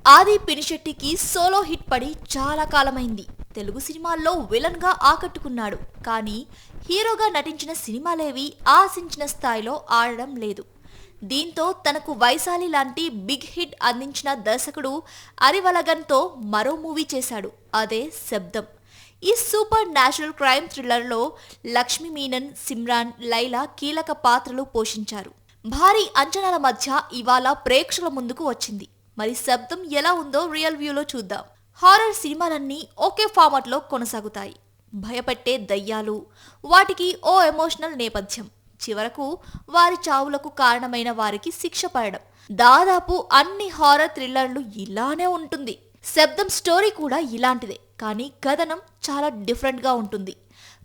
ఆది పినిశెట్టికి solo hit పడి చాలా కాలమైంది. తెలుగు సినిమాల్లో విలన్ గా ఆకట్టుకున్నాడు. కానీ హీరోగా నటించిన సినిమాలేవి ఆశించిన స్థాయిలో ఆడడం లేదు. దీంతో తనకు వైశాలి లాంటి బిగ్ హిట్ అందించిన దర్శకుడు అరివలగన్తో మరో మూవీ చేశాడు. అదే శబ్దం. ఈ సూపర్ న్యాచురల్ క్రైమ్ థ్రిల్లర్లో లక్ష్మీ మీనన్, సిమ్రాన్, లైలా కీలక పాత్రలు పోషించారు. భారీ అంచనాల మధ్య ఇవాళ ప్రేక్షకుల ముందుకు వచ్చింది. మరి శబ్దం ఎలా ఉందో రియల్ వ్యూలో చూద్దాం. హారర్ సినిమాలన్నీ ఒకే ఫార్మాట్ లో కొనసాగుతాయి. భయపెట్టే దయ్యాలు, వాటికి ఓ ఎమోషనల్ నేపథ్యం, చివరకు వారి చావులకు కారణమైన వారికి శిక్ష పడడం. దాదాపు అన్ని హారర్ థ్రిల్లర్లు ఇలానే ఉంటుంది. శబ్దం స్టోరీ కూడా ఇలాంటిదే, కానీ కథనం చాలా డిఫరెంట్ గా ఉంటుంది.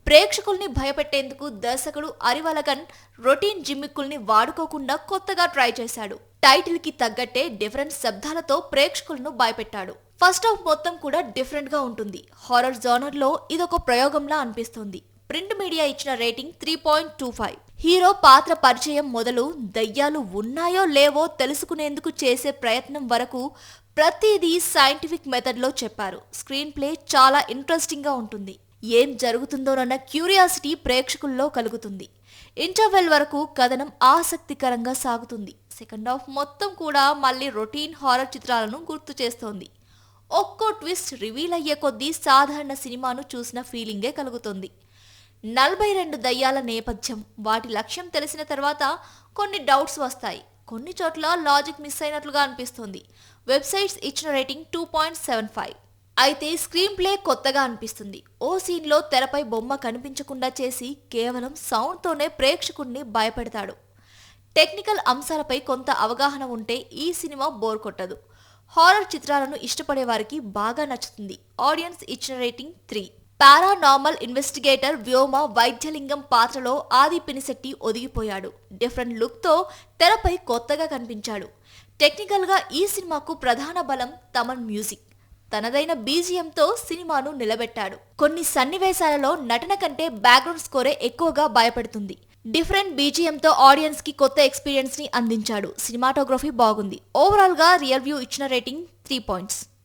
ప్రేక్షకుల్ని భయపెట్టేందుకు దర్శకుడు అరివలగన్ రొటీన్ జిమ్మిక్కుల్ని వాడుకోకుండా కొత్తగా ట్రై చేశాడు. టైటిల్ కి తగ్గట్టే డిఫరెంట్ శబ్దాలతో ప్రేక్షకులను భయపెట్టాడు. ఫస్ట్ హాఫ్ మొత్తం కూడా డిఫరెంట్ గా ఉంటుంది. హారర్ జోనర్ లో ఇదొక ప్రయోగంలా అనిపిస్తుంది. ప్రింట్ మీడియా ఇచ్చిన రేటింగ్ 3.25. హీరో పాత్ర పరిచయం మొదలు దయ్యాలు ఉన్నాయో లేవో తెలుసుకునేందుకు చేసే ప్రయత్నం వరకు ప్రతిదీ సైంటిఫిక్ మెథడ్ లో చెప్పారు. స్క్రీన్ ప్లే చాలా ఇంట్రెస్టింగ్ గా ఉంటుంది. ఏం జరుగుతుందోనన్న క్యూరియాసిటీ ప్రేక్షకుల్లో కలుగుతుంది. ఇంటర్వెల్ వరకు కథనం ఆసక్తికరంగా సాగుతుంది. సెకండ్ హాఫ్ మొత్తం కూడా మళ్ళీ రొటీన్ హారర్ చిత్రాలను గుర్తు చేస్తోంది. ఒక్కో ట్విస్ట్ రివీల్ అయ్యే కొద్దీ సాధారణ సినిమాను చూసిన ఫీలింగే కలుగుతుంది. 42 దయ్యాల నేపథ్యం, వాటి లక్ష్యం తెలిసిన తర్వాత కొన్ని డౌట్స్ వస్తాయి. కొన్ని చోట్ల లాజిక్ మిస్ అయినట్లుగా అనిపిస్తుంది. వెబ్సైట్స్ ఇచ్చిన రేటింగ్ 2.75. అయితే స్క్రీన్ ప్లే కొత్తగా అనిపిస్తుంది. ఓ సీన్లో తెరపై బొమ్మ కనిపించకుండా చేసి కేవలం సౌండ్తోనే ప్రేక్షకుడిని భయపెడతాడు. టెక్నికల్ అంశాలపై కొంత అవగాహన ఉంటే ఈ సినిమా బోర్ కొట్టదు. హారర్ చిత్రాలను ఇష్టపడే వారికి బాగా నచ్చుతుంది. ఆడియన్స్ ఇచ్చిన రేటింగ్ 3. పారానార్మల్ ఇన్వెస్టిగేటర్ వ్యోమ వైద్యలింగం పాత్రలో ఆది పినిశెట్టి ఒదిగిపోయాడు. డిఫరెంట్ లుక్తో తెరపై కొత్తగా కనిపించాడు. టెక్నికల్గా ఈ సినిమాకు ప్రధాన బలం తమన్ మ్యూజిక్. తనదైన బీజిఎంతో సినిమాను నిలబెట్టాడు. కొన్ని సన్నివేశాలలో నటన కంటే బ్యాక్గ్రౌండ్ స్కోరే ఎక్కువగా భయపెడుతుంది. డిఫరెంట్ బీజిఎంతో ఆడియన్స్ కి కొత్త ఎక్స్పీరియన్స్ ని అందించాడు. సినిమాటోగ్రఫీ బాగుంది. ఓవరాల్ గా రియల్ వ్యూ ఇచ్చిన రేటింగ్ 3 పాయింట్స్.